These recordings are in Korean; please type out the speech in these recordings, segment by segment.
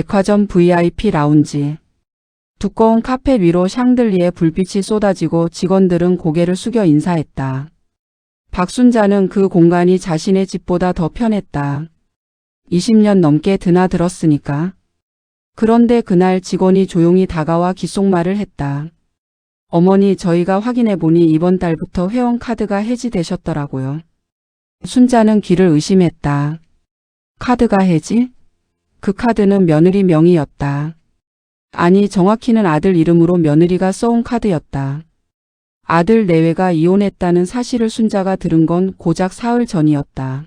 백화점 VIP 라운지. 두꺼운 카펫 위로 샹들리에 불빛이 쏟아지고 직원들은 고개를 숙여 인사했다. 박순자는 그 공간이 자신의 집보다 더 편했다. 20년 넘게 드나들었으니까. 그런데 그날 직원이 조용히 다가와 귓속말을 했다. 어머니, 저희가 확인해보니 이번 달부터 회원카드가 해지되셨더라고요. 순자는 귀를 의심했다. 카드가 해지? 그 카드는 며느리 명의였다. 아니, 정확히는 아들 이름으로 며느리가 써온 카드였다. 아들 내외가 이혼했다는 사실을 순자가 들은 건 고작 사흘 전이었다.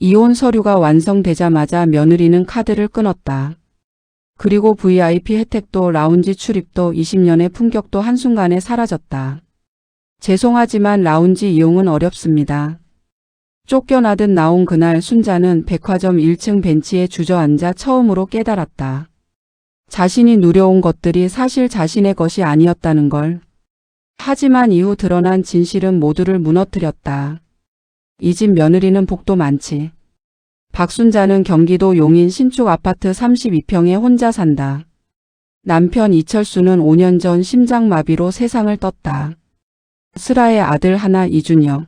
이혼 서류가 완성되자마자 며느리는 카드를 끊었다. 그리고 VIP 혜택도 라운지 출입도 20년의 품격도 한순간에 사라졌다. 죄송하지만 라운지 이용은 어렵습니다. 쫓겨나듯 나온 그날 순자는 백화점 1층 벤치에 주저앉아 처음으로 깨달았다. 자신이 누려온 것들이 사실 자신의 것이 아니었다는 걸. 하지만 이후 드러난 진실은 모두를 무너뜨렸다. 이 집 며느리는 복도 많지. 박순자는 경기도 용인 신축 아파트 32평에 혼자 산다. 남편 이철수는 5년 전 심장마비로 세상을 떴다. 슬아의 아들 하나 이준혁.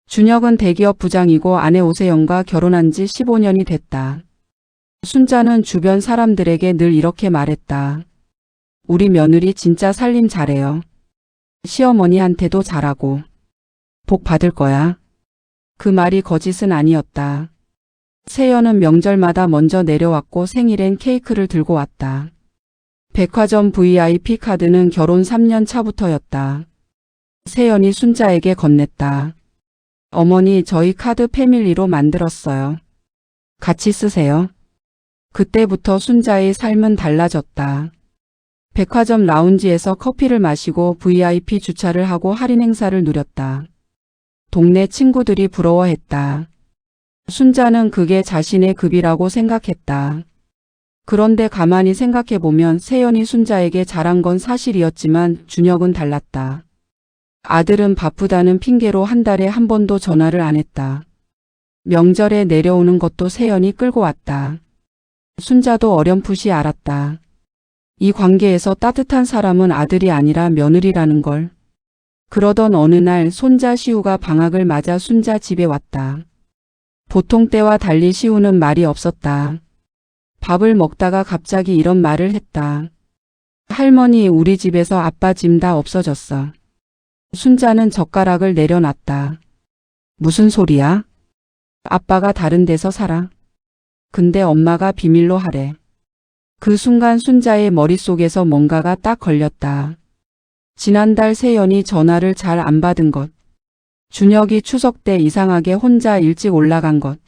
준혁은 대기업 부장이고 아내 오세영과 결혼한 지 15년이 됐다. 순자는 주변 사람들에게 늘 이렇게 말했다. 우리 며느리 진짜 살림 잘해요. 시어머니한테도 잘하고. 복 받을 거야. 그 말이 거짓은 아니었다. 세연은 명절마다 먼저 내려왔고 생일엔 케이크를 들고 왔다. 백화점 VIP 카드는 결혼 3년 차부터였다. 세연이 순자에게 건넸다. 어머니, 저희 카드 패밀리로 만들었어요. 같이 쓰세요. 그때부터 순자의 삶은 달라졌다. 백화점 라운지에서 커피를 마시고 VIP 주차를 하고 할인 행사를 누렸다. 동네 친구들이 부러워했다. 순자는 그게 자신의 급이라고 생각했다. 그런데 가만히 생각해보면 세연이 순자에게 잘한 건 사실이었지만 준혁은 달랐다. 아들은 바쁘다는 핑계로 한 달에 한 번도 전화를 안 했다. 명절에 내려오는 것도 세연이 끌고 왔다. 순자도 어렴풋이 알았다. 이 관계에서 따뜻한 사람은 아들이 아니라 며느리라는 걸. 그러던 어느 날 손자 시우가 방학을 맞아 순자 집에 왔다. 보통 때와 달리 시우는 말이 없었다. 밥을 먹다가 갑자기 이런 말을 했다. 할머니, 우리 집에서 아빠 짐 다 없어졌어. 순자는 젓가락을 내려놨다. 무슨 소리야? 아빠가 다른 데서 살아. 근데 엄마가 비밀로 하래. 그 순간 순자의 머릿속에서 뭔가가 딱 걸렸다. 지난달 세연이 전화를 잘 안 받은 것. 준혁이 추석 때 이상하게 혼자 일찍 올라간 것.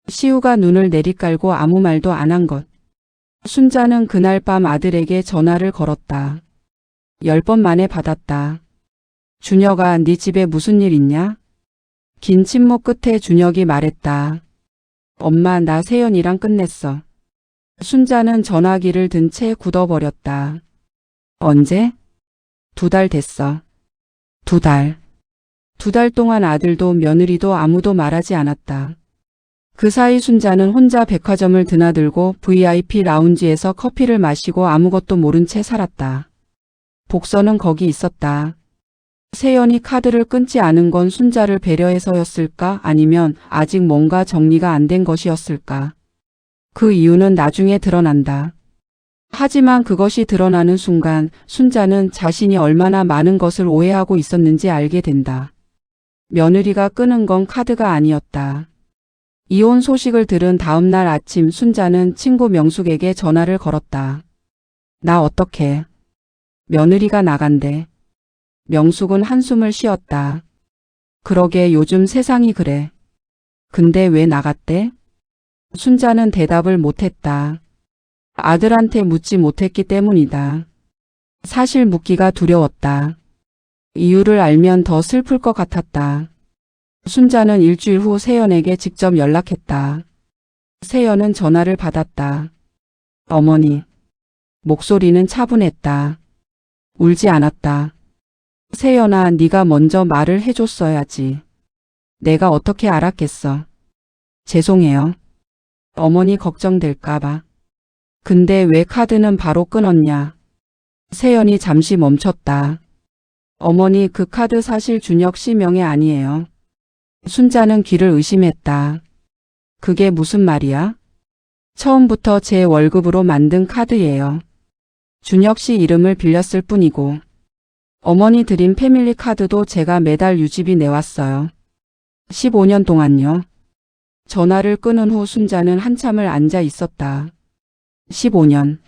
시우가 눈을 내리깔고 아무 말도 안 한 것. 순자는 그날 밤 아들에게 전화를 걸었다. 10번 만에 받았다. 준혁아, 네 집에 무슨 일 있냐? 긴 침묵 끝에 준혁이 말했다. 엄마, 나 세연이랑 끝냈어. 순자는 전화기를 든 채 굳어버렸다. 언제? 2달 됐어. 2달. 2달 동안 아들도 며느리도 아무도 말하지 않았다. 그 사이 순자는 혼자 백화점을 드나들고 VIP 라운지에서 커피를 마시고 아무것도 모른 채 살았다. 복선은 거기 있었다. 세연이 카드를 끊지 않은 건 순자를 배려해서였을까? 아니면 아직 뭔가 정리가 안 된 것이었을까? 그 이유는 나중에 드러난다. 하지만 그것이 드러나는 순간 순자는 자신이 얼마나 많은 것을 오해하고 있었는지 알게 된다. 며느리가 끊은 건 카드가 아니었다. 이혼 소식을 들은 다음 날 아침 순자는 친구 명숙에게 전화를 걸었다. 나 어떡해? 며느리가 나간대. 명숙은 한숨을 쉬었다. 그러게 요즘 세상이 그래. 근데 왜 나갔대? 순자는 대답을 못했다. 아들한테 묻지 못했기 때문이다. 사실 묻기가 두려웠다. 이유를 알면 더 슬플 것 같았다. 순자는 일주일 후 세연에게 직접 연락했다. 세연은 전화를 받았다. 어머니. 목소리는 차분했다. 울지 않았다. 세연아, 네가 먼저 말을 해줬어야지. 내가 어떻게 알았겠어. 죄송해요. 어머니 걱정될까봐. 근데 왜 카드는 바로 끊었냐? 세연이 잠시 멈췄다. 어머니, 그 카드 사실 준혁 씨 명의 아니에요. 순자는 귀를 의심했다. 그게 무슨 말이야? 처음부터 제 월급으로 만든 카드예요. 준혁 씨 이름을 빌렸을 뿐이고. 어머니 드린 패밀리 카드도 제가 매달 유지비 내왔어요. 15년 동안요. 전화를 끊은 후 순자는 한참을 앉아 있었다. 15년.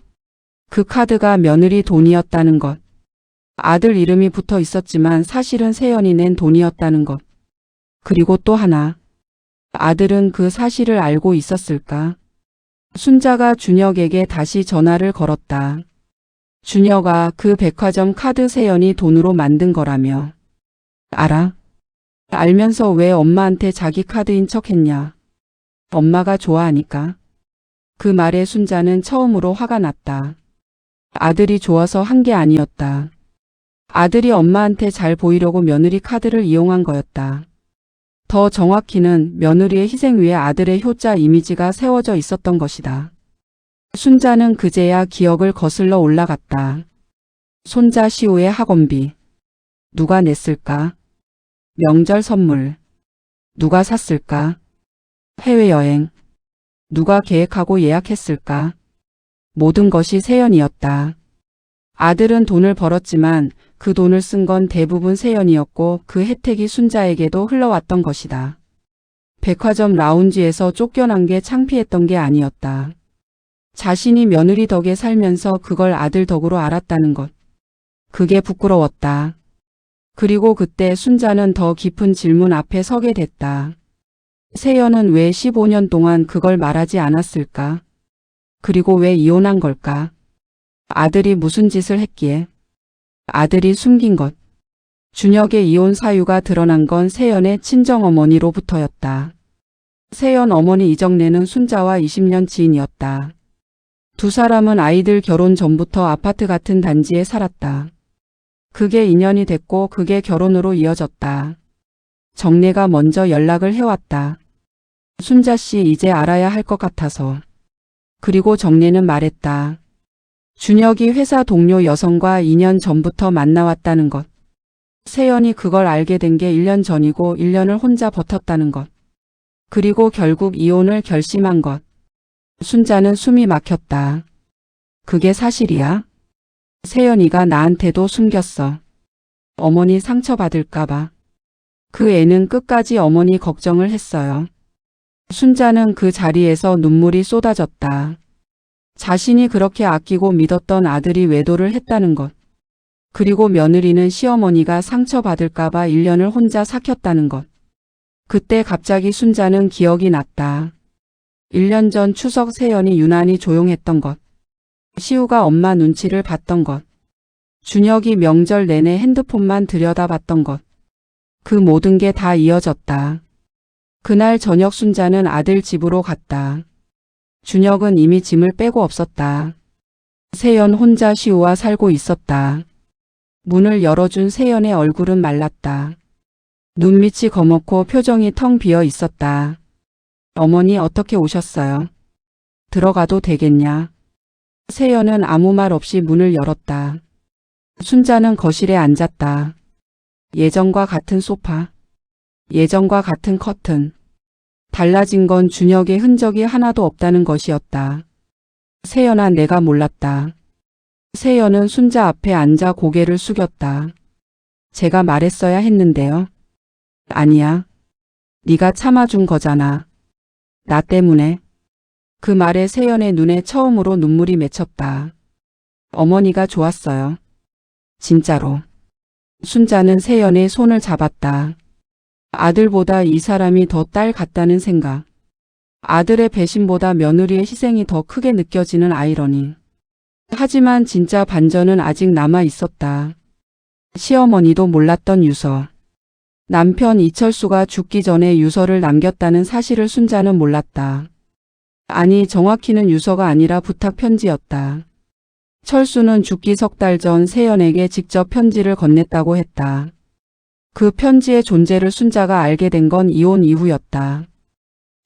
그 카드가 며느리 돈이었다는 것. 아들 이름이 붙어 있었지만 사실은 세연이 낸 돈이었다는 것. 그리고 또 하나. 아들은 그 사실을 알고 있었을까? 순자가 준혁에게 다시 전화를 걸었다. 준혁아, 그 백화점 카드 세연이 돈으로 만든 거라며. 알아? 알면서 왜 엄마한테 자기 카드인 척 했냐? 엄마가 좋아하니까. 그 말에 순자는 처음으로 화가 났다. 아들이 좋아서 한 게 아니었다. 아들이 엄마한테 잘 보이려고 며느리 카드를 이용한 거였다. 더 정확히는 며느리의 희생 위에 아들의 효자 이미지가 세워져 있었던 것이다. 순자는 그제야 기억을 거슬러 올라갔다. 손자 시우의 학원비. 누가 냈을까? 명절 선물. 누가 샀을까? 해외여행. 누가 계획하고 예약했을까? 모든 것이 세연이었다. 아들은 돈을 벌었지만 그 돈을 쓴 건 대부분 세연이었고 그 혜택이 순자에게도 흘러왔던 것이다. 백화점 라운지에서 쫓겨난 게 창피했던 게 아니었다. 자신이 며느리 덕에 살면서 그걸 아들 덕으로 알았다는 것. 그게 부끄러웠다. 그리고 그때 순자는 더 깊은 질문 앞에 서게 됐다. 세연은 왜 15년 동안 그걸 말하지 않았을까? 그리고 왜 이혼한 걸까? 아들이 무슨 짓을 했기에? 아들이 숨긴 것. 준혁의 이혼 사유가 드러난 건 세연의 친정어머니로부터였다. 세연 어머니 이정래는 순자와 20년 지인이었다. 두 사람은 아이들 결혼 전부터 아파트 같은 단지에 살았다. 그게 인연이 됐고 그게 결혼으로 이어졌다. 정래가 먼저 연락을 해왔다. 순자 씨 이제 알아야 할 것 같아서. 그리고 정래는 말했다. 준혁이 회사 동료 여성과 2년 전부터 만나왔다는 것. 세연이 그걸 알게 된 게 1년 전이고 1년을 혼자 버텼다는 것. 그리고 결국 이혼을 결심한 것. 순자는 숨이 막혔다. 그게 사실이야? 세연이가 나한테도 숨겼어. 어머니 상처받을까봐. 그 애는 끝까지 어머니 걱정을 했어요. 순자는 그 자리에서 눈물이 쏟아졌다. 자신이 그렇게 아끼고 믿었던 아들이 외도를 했다는 것. 그리고 며느리는 시어머니가 상처받을까봐 1년을 혼자 삭혔다는 것. 그때 갑자기 순자는 기억이 났다. 1년 전 추석 세연이 유난히 조용했던 것. 시우가 엄마 눈치를 봤던 것. 준혁이 명절 내내 핸드폰만 들여다봤던 것. 그 모든 게 다 이어졌다. 그날 저녁 순자는 아들 집으로 갔다. 준혁은 이미 짐을 빼고 없었다. 세연 혼자 시우와 살고 있었다. 문을 열어준 세연의 얼굴은 말랐다. 눈밑이 검었고 표정이 텅 비어 있었다. 어머니 어떻게 오셨어요? 들어가도 되겠냐? 세연은 아무 말 없이 문을 열었다. 순자는 거실에 앉았다. 예전과 같은 소파. 예전과 같은 커튼. 달라진 건 준혁의 흔적이 하나도 없다는 것이었다. 세연아, 내가 몰랐다. 세연은 순자 앞에 앉아 고개를 숙였다. 제가 말했어야 했는데요. 아니야. 네가 참아준 거잖아. 나 때문에. 그 말에 세연의 눈에 처음으로 눈물이 맺혔다. 어머니가 좋았어요. 진짜로. 순자는 세연의 손을 잡았다. 아들보다 이 사람이 더 딸 같다는 생각. 아들의 배신보다 며느리의 희생이 더 크게 느껴지는 아이러니. 하지만 진짜 반전은 아직 남아 있었다. 시어머니도 몰랐던 유서. 남편 이철수가 죽기 전에 유서를 남겼다는 사실을 순자는 몰랐다. 아니, 정확히는 유서가 아니라 부탁 편지였다. 철수는 죽기 석 달 전 세연에게 직접 편지를 건넸다고 했다. 그 편지의 존재를 순자가 알게 된 건 이혼 이후였다.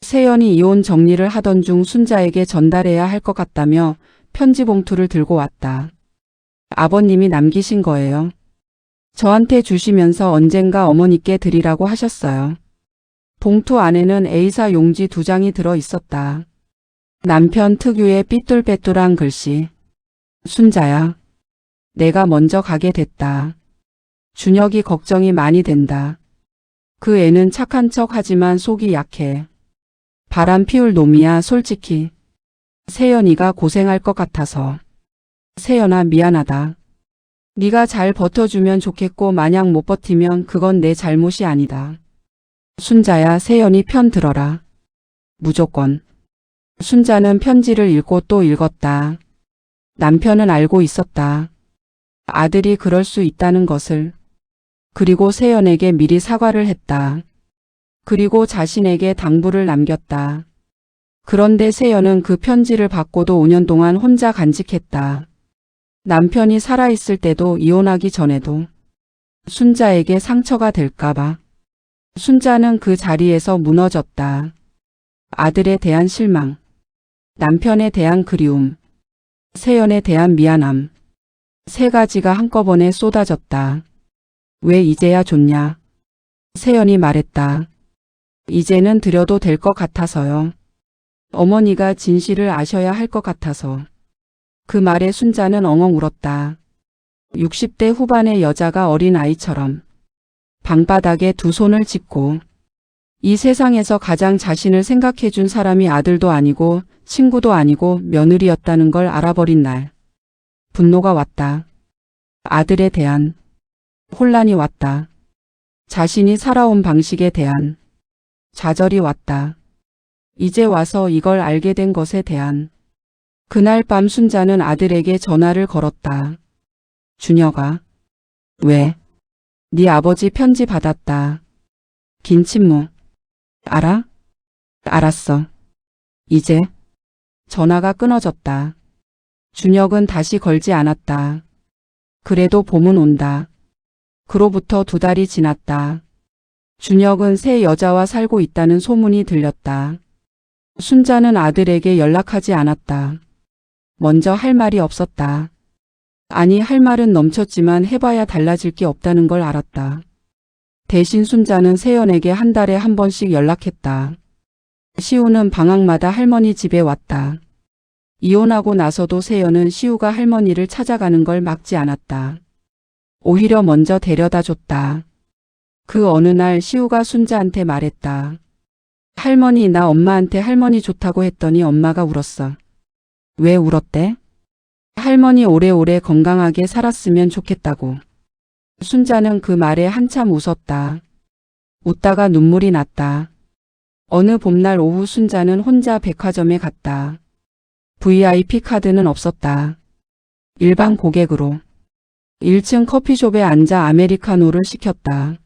세연이 이혼 정리를 하던 중 순자에게 전달해야 할 것 같다며 편지 봉투를 들고 왔다. 아버님이 남기신 거예요. 저한테 주시면서 언젠가 어머니께 드리라고 하셨어요. 봉투 안에는 A사 용지 2장이 들어 있었다. 남편 특유의 삐뚤빼뚤한 글씨. 순자야. 내가 먼저 가게 됐다. 준혁이 걱정이 많이 된다. 그 애는 착한 척 하지만 속이 약해. 바람 피울 놈이야 솔직히. 세연이가 고생할 것 같아서. 세연아 미안하다. 네가 잘 버텨주면 좋겠고 만약 못 버티면 그건 내 잘못이 아니다. 순자야 세연이 편 들어라. 무조건. 순자는 편지를 읽고 또 읽었다. 남편은 알고 있었다. 아들이 그럴 수 있다는 것을. 그리고 세연에게 미리 사과를 했다. 그리고 자신에게 당부를 남겼다. 그런데 세연은 그 편지를 받고도 5년 동안 혼자 간직했다. 남편이 살아있을 때도 이혼하기 전에도 순자에게 상처가 될까봐. 순자는 그 자리에서 무너졌다. 아들에 대한 실망, 남편에 대한 그리움, 세연에 대한 미안함. 3가지가 한꺼번에 쏟아졌다. 왜 이제야 좋냐? 세연이 말했다. 이제는 드려도 될 것 같아서요. 어머니가 진실을 아셔야 할 것 같아서. 그 말에 순자는 엉엉 울었다. 60대 후반의 여자가 어린 아이처럼 방바닥에 2 손을 짚고 이 세상에서 가장 자신을 생각해준 사람이 아들도 아니고 친구도 아니고 며느리였다는 걸 알아버린 날. 분노가 왔다. 아들에 대한 혼란이 왔다. 자신이 살아온 방식에 대한 좌절이 왔다. 이제 와서 이걸 알게 된 것에 대한. 그날 밤 순자는 아들에게 전화를 걸었다. 준혁아. 왜? 네 아버지 편지 받았다. 긴 침묵. 알아? 알았어. 이제. 전화가 끊어졌다. 준혁은 다시 걸지 않았다. 그래도 봄은 온다. 그로부터 2달이 지났다. 준혁은 새 여자와 살고 있다는 소문이 들렸다. 순자는 아들에게 연락하지 않았다. 먼저 할 말이 없었다. 아니 할 말은 넘쳤지만 해봐야 달라질 게 없다는 걸 알았다. 대신 순자는 세연에게 한 달에 한 번씩 연락했다. 시우는 방학마다 할머니 집에 왔다. 이혼하고 나서도 세연은 시우가 할머니를 찾아가는 걸 막지 않았다. 오히려 먼저 데려다 줬다. 그 어느 날 시우가 순자한테 말했다. 할머니 나 엄마한테 할머니 좋다고 했더니 엄마가 울었어. 왜 울었대? 할머니 오래오래 건강하게 살았으면 좋겠다고. 순자는 그 말에 한참 웃었다. 웃다가 눈물이 났다. 어느 봄날 오후 순자는 혼자 백화점에 갔다. VIP 카드는 없었다. 일반 고객으로 1층 커피숍에 앉아 아메리카노를 시켰다.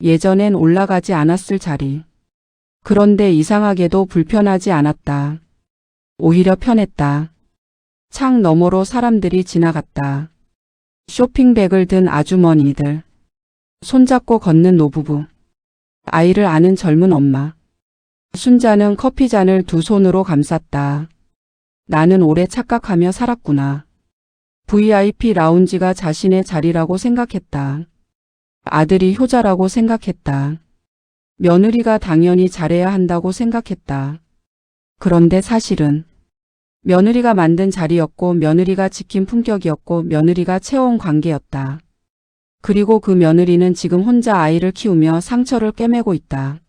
예전엔 올라가지 않았을 자리. 그런데 이상하게도 불편하지 않았다. 오히려 편했다. 창 너머로 사람들이 지나갔다. 쇼핑백을 든 아주머니들. 손잡고 걷는 노부부. 아이를 아는 젊은 엄마. 순자는 커피잔을 2 손으로 감쌌다. 나는 오래 착각하며 살았구나. VIP 라운지가 자신의 자리라고 생각했다. 아들이 효자라고 생각했다. 며느리가 당연히 잘해야 한다고 생각했다. 그런데 사실은 며느리가 만든 자리였고 며느리가 지킨 품격이었고 며느리가 채워온 관계였다. 그리고 그 며느리는 지금 혼자 아이를 키우며 상처를 꿰매고 있다.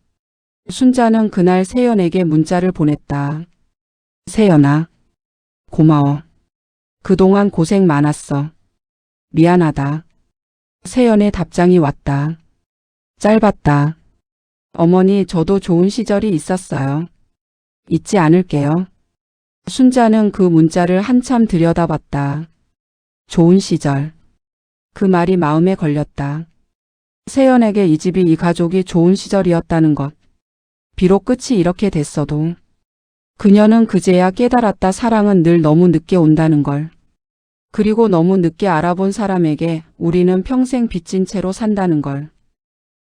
순자는 그날 세연에게 문자를 보냈다. 세연아. 고마워. 그동안 고생 많았어. 미안하다. 세연의 답장이 왔다. 짧았다. 어머니 저도 좋은 시절이 있었어요. 잊지 않을게요. 순자는 그 문자를 한참 들여다봤다. 좋은 시절. 그 말이 마음에 걸렸다. 세연에게 이 집이 이 가족이 좋은 시절이었다는 것. 비록 끝이 이렇게 됐어도 그녀는 그제야 깨달았다. 사랑은 늘 너무 늦게 온다는 걸. 그리고 너무 늦게 알아본 사람에게 우리는 평생 빚진 채로 산다는 걸.